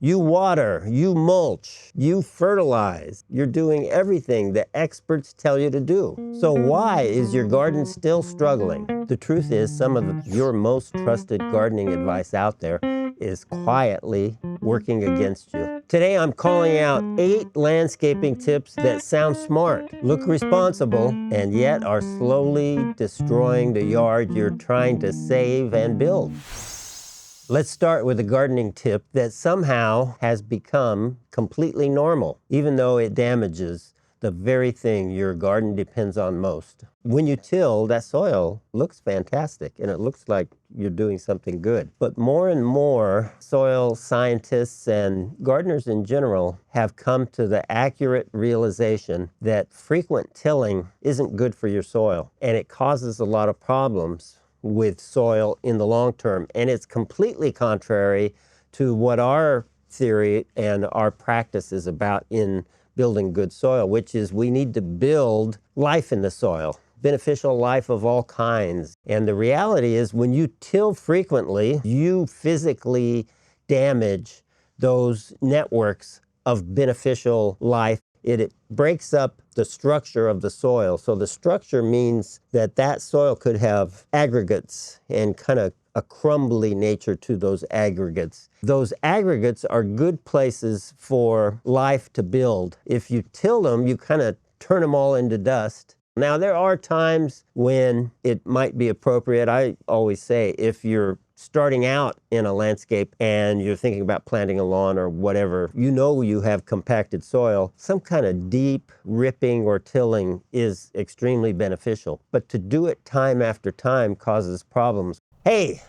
You water, you mulch, you fertilize. You're doing everything the experts tell you to do. So why is your garden still struggling? The truth is, some of your most trusted gardening advice out there is quietly working against you. Today I'm calling out 8 landscaping tips that sound smart, look responsible, and yet are slowly destroying the yard you're trying to save and build. Let's start with a gardening tip that somehow has become completely normal, even though it damages the very thing your garden depends on most. When you till, that soil looks fantastic and it looks like you're doing something good. But more and more soil scientists and gardeners in general have come to the accurate realization that frequent tilling isn't good for your soil, and it causes a lot of problems with soil in the long term. And it's completely contrary to what our theory and our practice is about in building good soil, which is we need to build life in the soil, beneficial life of all kinds. And the reality is when you till frequently, you physically damage those networks of beneficial life. It breaks up the structure of the soil. So the structure means that that soil could have aggregates and kind of a crumbly nature to those aggregates. Those aggregates are good places for life to build. If you till them, you kind of turn them all into dust. Now, there are times when it might be appropriate. I always say if you're starting out in a landscape and you're thinking about planting a lawn or whatever, you know you have compacted soil, some kind of deep ripping or tilling is extremely beneficial. But to do it time after time causes problems. Hey,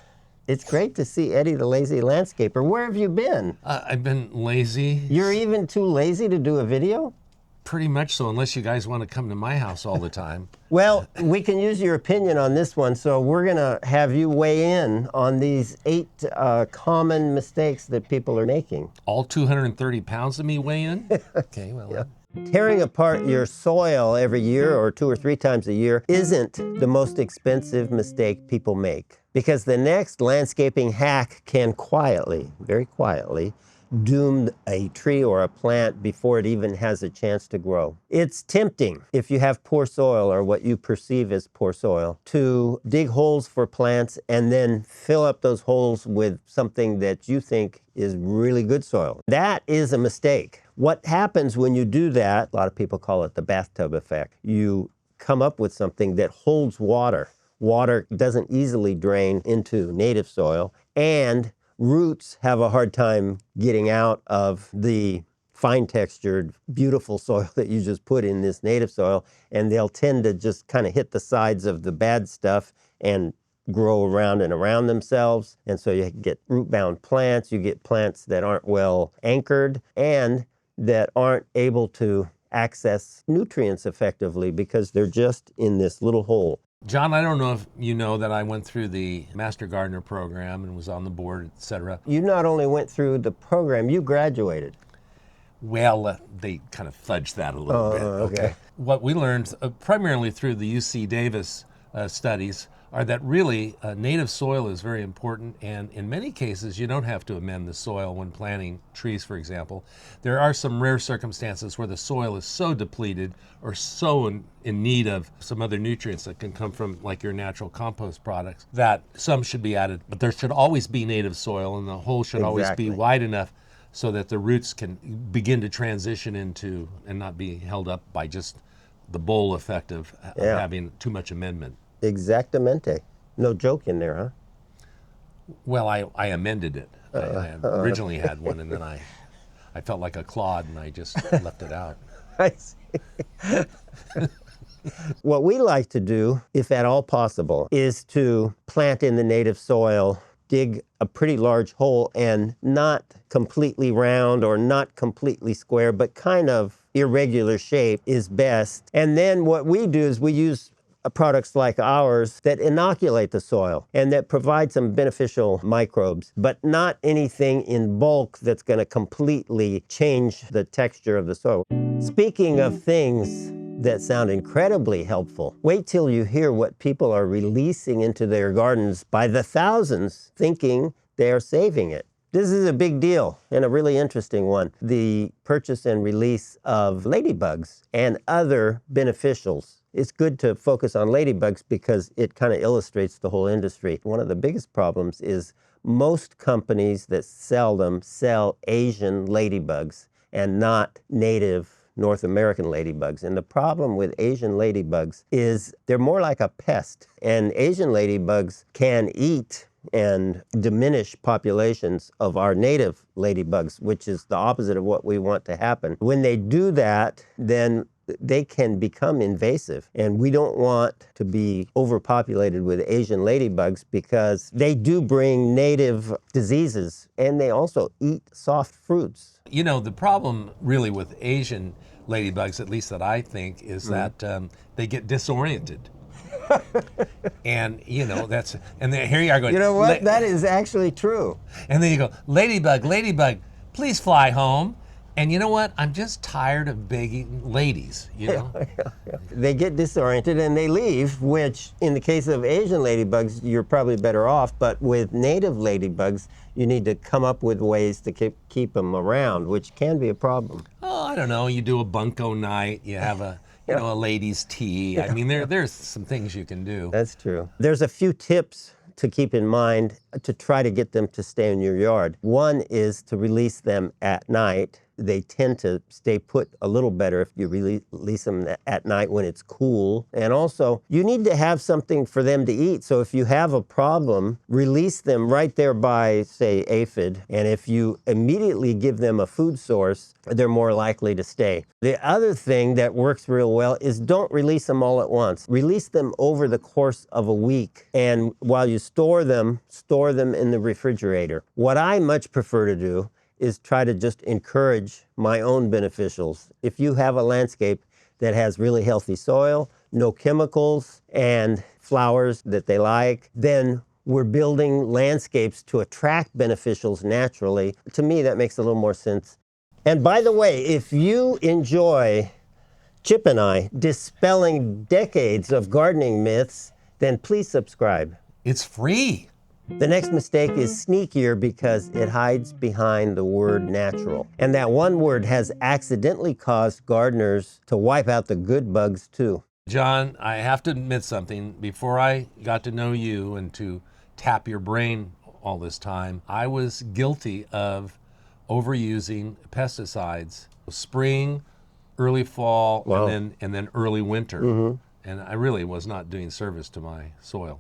it's great to see Eddie the Lazy Landscaper. Where have you been? I've been lazy. You're even too lazy to do a video? Pretty much so, unless you guys want to come to my house all the time. Well, we can use your opinion on this one, so we're going to have you weigh in on these 8 common mistakes that people are making. All 230 pounds of me weigh in? Okay, well. Yeah. Tearing apart your soil every year or 2 or 3 times a year isn't the most expensive mistake people make, because the next landscaping hack can quietly, very quietly, doom a tree or a plant before it even has a chance to grow. It's tempting, if you have poor soil or what you perceive as poor soil, to dig holes for plants and then fill up those holes with something that you think is really good soil. That is a mistake. What happens when you do that, a lot of people call it the bathtub effect. You come up with something that holds water. Water doesn't easily drain into native soil, and roots have a hard time getting out of the fine textured, beautiful soil that you just put in this native soil, and they'll tend to just kind of hit the sides of the bad stuff and grow around and around themselves. And so you get root-bound plants, you get plants that aren't well anchored and that aren't able to access nutrients effectively because they're just in this little hole. John, I don't know if you know that I went through the Master Gardener program and was on the board, etc. You not only went through the program, you graduated. Well, they kind of fudged that a little bit. Okay. What we learned primarily through the UC Davis studies are that really native soil is very important, and in many cases you don't have to amend the soil when planting trees, for example. There are some rare circumstances where the soil is so depleted or so in need of some other nutrients that can come from like your natural compost products that some should be added, but there should always be native soil, and the hole should always be wide enough so that the roots can begin to transition into and not be held up by just the bowl effect of having too much amendment. Exactamente. No joke in there, huh? Well, I amended it. I originally had one, and then I felt like a clod, and I just left it out. I see. What we like to do, if at all possible, is to plant in the native soil, dig a pretty large hole, and not completely round or not completely square, but kind of irregular shape is best. And then what we do is we use products like ours that inoculate the soil and that provide some beneficial microbes, but not anything in bulk that's going to completely change the texture of the soil. Speaking of things that sound incredibly helpful, wait till you hear what people are releasing into their gardens by the thousands, thinking they are saving it. This is a big deal and a really interesting one. The purchase and release of ladybugs and other beneficials. It's good to focus on ladybugs because it kind of illustrates the whole industry. One of the biggest problems is most companies that sell them sell Asian ladybugs and not native North American ladybugs. And the problem with Asian ladybugs is they're more like a pest. And Asian ladybugs can eat and diminish populations of our native ladybugs, which is the opposite of what we want to happen. When they do that, then they can become invasive. And we don't want to be overpopulated with Asian ladybugs because they do bring native diseases and they also eat soft fruits. You know, the problem really with Asian ladybugs, at least that I think, is that they get disoriented. And you know, and then here you are going, you know what, that is actually true. And then you go, ladybug, ladybug, please fly home. And you know what, I'm just tired of begging ladies, you know. They get disoriented and they leave, which in the case of Asian ladybugs, you're probably better off, but with native ladybugs, you need to come up with ways to keep them around, which can be a problem. Oh, I don't know, you do a bunko night, you have a a ladies' tea. I mean, there's some things you can do. That's true. There's a few tips to keep in mind to try to get them to stay in your yard. One is to release them at night. They tend to stay put a little better if you release them at night when it's cool. And also, you need to have something for them to eat. So if you have a problem, release them right there by, say, aphid. And if you immediately give them a food source, they're more likely to stay. The other thing that works real well is don't release them all at once. Release them over the course of a week. And while you store them in the refrigerator. What I much prefer to do is try to just encourage my own beneficials. If you have a landscape that has really healthy soil, no chemicals, and flowers that they like, then we're building landscapes to attract beneficials naturally. To me, that makes a little more sense. And by the way, if you enjoy Chip and I dispelling decades of gardening myths, then please subscribe. It's free. The next mistake is sneakier because it hides behind the word natural. And that one word has accidentally caused gardeners to wipe out the good bugs too. John, I have to admit something. Before I got to know you and to tap your brain all this time, I was guilty of overusing pesticides. Spring, early fall, Wow. and then early winter. And I really was not doing service to my soil.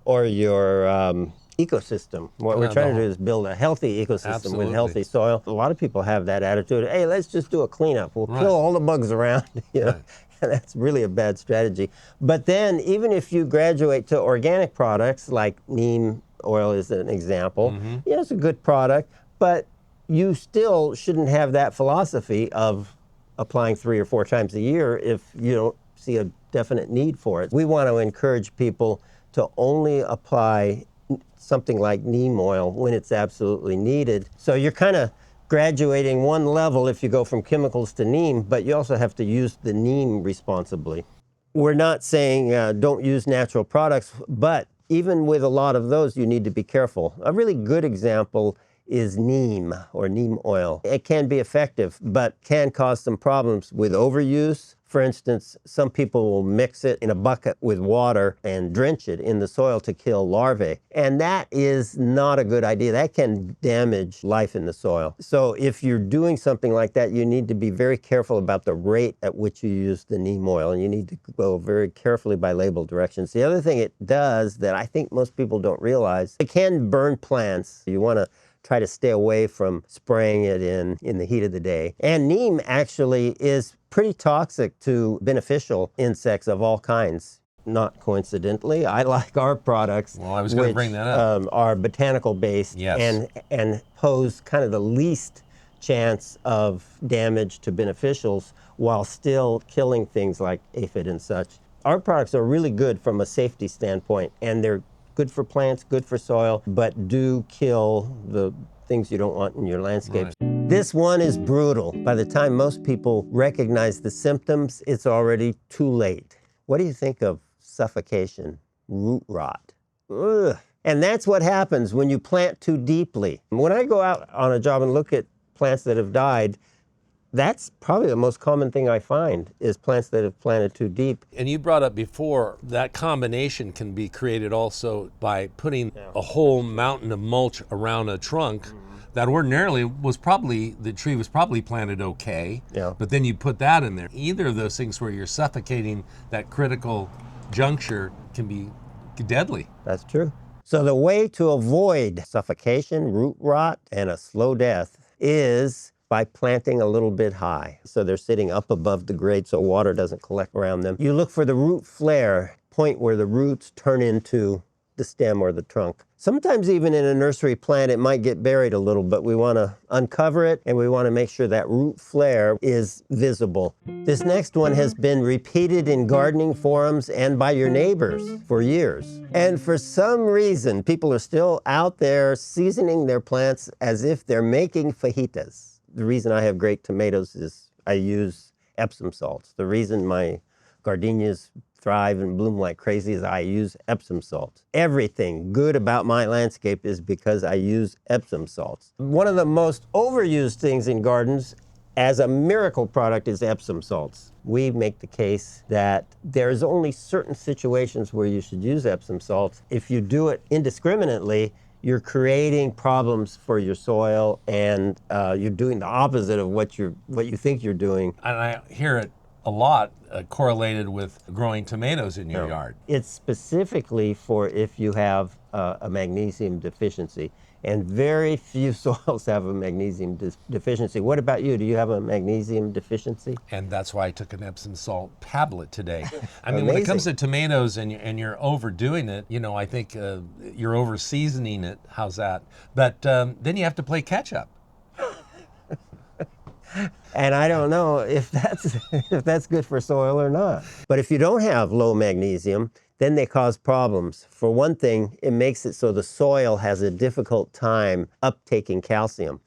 Or your ecosystem. What we're trying to do is build a healthy ecosystem Absolutely. with healthy soil. A lot of people have that attitude, hey, let's just do a cleanup. We'll kill all the bugs around. You know? Right. And that's really a bad strategy. But then even if you graduate to organic products, like neem oil is an example, yeah, it's a good product, but you still shouldn't have that philosophy of applying 3 or 4 times a year if you don't see a definite need for it. We want to encourage people to only apply something like neem oil when it's absolutely needed. So you're kind of graduating one level if you go from chemicals to neem, but you also have to use the neem responsibly. We're not saying don't use natural products, but even with a lot of those, you need to be careful. A really good example is neem or neem oil. It can be effective, but can cause some problems with overuse. For instance, some people will mix it in a bucket with water and drench it in the soil to kill larvae. And that is not a good idea. That can damage life in the soil. So if you're doing something like that, you need to be very careful about the rate at which you use the neem oil, and you need to go very carefully by label directions. The other thing it does that I think most people don't realize, it can burn plants. You want to try to stay away from spraying it in the heat of the day. And neem actually is pretty toxic to beneficial insects of all kinds. Not coincidentally, I like our products, Well, I was going to bring that up. Are botanical based, Yes. and pose kind of the least chance of damage to beneficials while still killing things like aphid and such. Our products are really good from a safety standpoint, and they're good for plants, good for soil, but do kill the things you don't want in your landscapes. Right. This one is brutal. By the time most people recognize the symptoms, it's already too late. What do you think of suffocation, root rot? Ugh. And that's what happens when you plant too deeply. When I go out on a job and look at plants that have died, that's probably the most common thing I find is plants that have planted too deep. And you brought up before that combination can be created also by putting a whole mountain of mulch around a trunk that ordinarily the tree was probably planted okay, but then you put that in there. Either of those things where you're suffocating that critical juncture can be deadly. That's true. So the way to avoid suffocation, root rot, and a slow death is by planting a little bit high. So they're sitting up above the grade so water doesn't collect around them. You look for the root flare, point where the roots turn into the stem or the trunk. Sometimes even in a nursery plant, it might get buried a little, but we want to uncover it and we want to make sure that root flare is visible. This next one has been repeated in gardening forums and by your neighbors for years. And for some reason, people are still out there seasoning their plants as if they're making fajitas. The reason I have great tomatoes is I use Epsom salts. The reason my gardenias thrive and bloom like crazy is I use Epsom salts. Everything good about my landscape is because I use Epsom salts. One of the most overused things in gardens as a miracle product is Epsom salts. We make the case that there's only certain situations where you should use Epsom salts. If you do it indiscriminately, you're creating problems for your soil, and you're doing the opposite of what you think you're doing. And I hear it a lot correlated with growing tomatoes in your yard. It's specifically for if you have a magnesium deficiency, and very few soils have a magnesium deficiency. What about you? Do you have a magnesium deficiency? And that's why I took an Epsom salt tablet today. I mean, when it comes to tomatoes and you're overdoing it, I think you're over seasoning it. How's that? But then you have to play catch up. And I don't know if that's good for soil or not. But if you don't have low magnesium, then they cause problems. For one thing, it makes it so the soil has a difficult time uptaking calcium.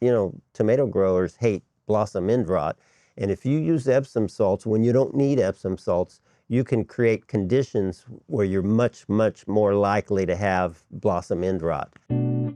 Tomato growers hate blossom end rot. And if you use Epsom salts when you don't need Epsom salts, you can create conditions where you're much, much more likely to have blossom end rot.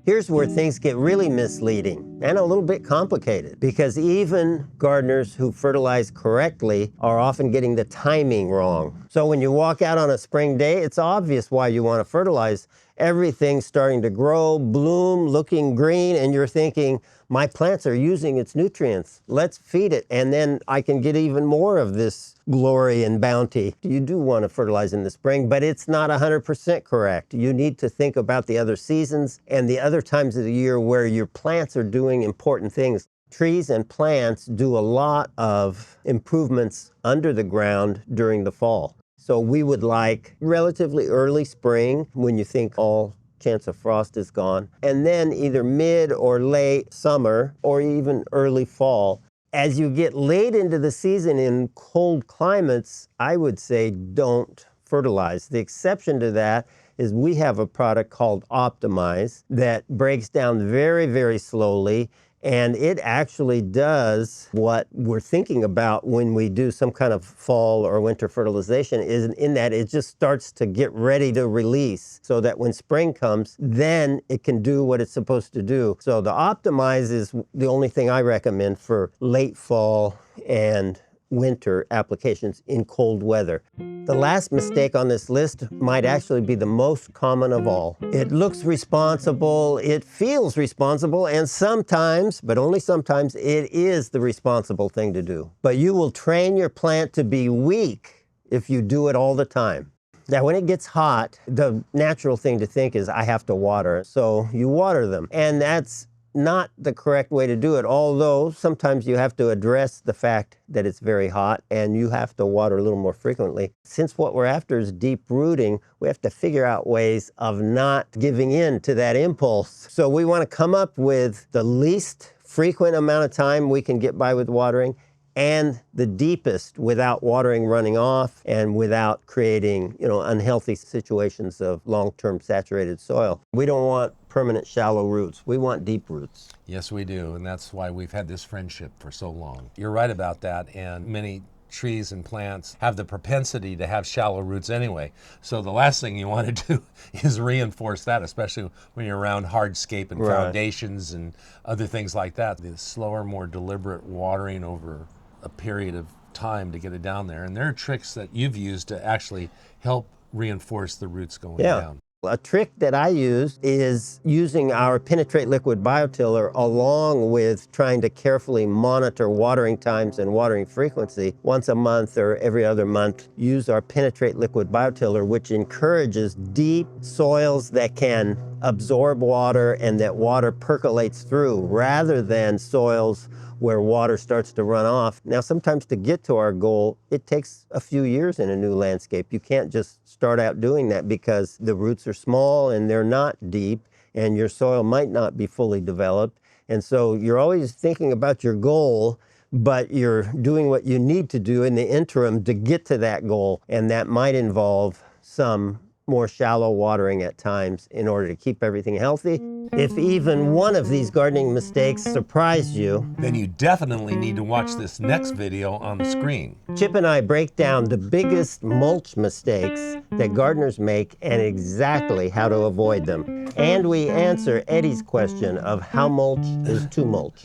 Here's where things get really misleading and a little bit complicated, because even gardeners who fertilize correctly are often getting the timing wrong. So when you walk out on a spring day, it's obvious why you want to fertilize. Everything's starting to grow, bloom, looking green, and you're thinking, my plants are using its nutrients. Let's feed it, and then I can get even more of this glory and bounty. You do want to fertilize in the spring, but it's not 100% correct. You need to think about the other seasons and the other times of the year where your plants are doing important things. Trees and plants do a lot of improvements under the ground during the fall. So we would like relatively early spring when you think all chance of frost is gone, and then either mid or late summer or even early fall. As you get late into the season in cold climates, I would say don't fertilize. The exception to that is we have a product called Optimize that breaks down very, very slowly, and it actually does what we're thinking about when we do some kind of fall or winter fertilization, is in that it just starts to get ready to release so that when spring comes, then it can do what it's supposed to do. So the Optimize is the only thing I recommend for late fall and winter applications in cold weather. The last mistake on this list might actually be the most common of all. It looks responsible, it feels responsible, and sometimes, but only sometimes, it is the responsible thing to do. But you will train your plant to be weak if you do it all the time. Now, when it gets hot, the natural thing to think is, I have to water. So you water them, and that's not the correct way to do it, although sometimes you have to address the fact that it's very hot and you have to water a little more frequently. Since what we're after is deep rooting, we have to figure out ways of not giving in to that impulse. So we want to come up with the least frequent amount of time we can get by with watering, and the deepest without watering running off and without creating, unhealthy situations of long-term saturated soil. We don't want permanent shallow roots. We want deep roots. Yes, we do, and that's why we've had this friendship for so long. You're right about that, and many trees and plants have the propensity to have shallow roots anyway. So the last thing you want to do is reinforce that, especially when you're around hardscape and foundations and other things like that. The slower, more deliberate watering over a period of time to get it down there. And there are tricks that you've used to actually help reinforce the roots going down. A trick that I use is using our penetrate liquid biotiller along with trying to carefully monitor watering times and watering frequency. Once a month or every other month, use our penetrate liquid biotiller, which encourages deep soils that can absorb water and that water percolates through, rather than soils where water starts to run off. Now, sometimes to get to our goal, it takes a few years in a new landscape. You can't just start out doing that because the roots are small and they're not deep and your soil might not be fully developed. And so you're always thinking about your goal, but you're doing what you need to do in the interim to get to that goal. And that might involve some more shallow watering at times in order to keep everything healthy. If even one of these gardening mistakes surprised you, then you definitely need to watch this next video on the screen. Chip and I break down the biggest mulch mistakes that gardeners make and exactly how to avoid them. And we answer Eddie's question of how mulch is too mulch.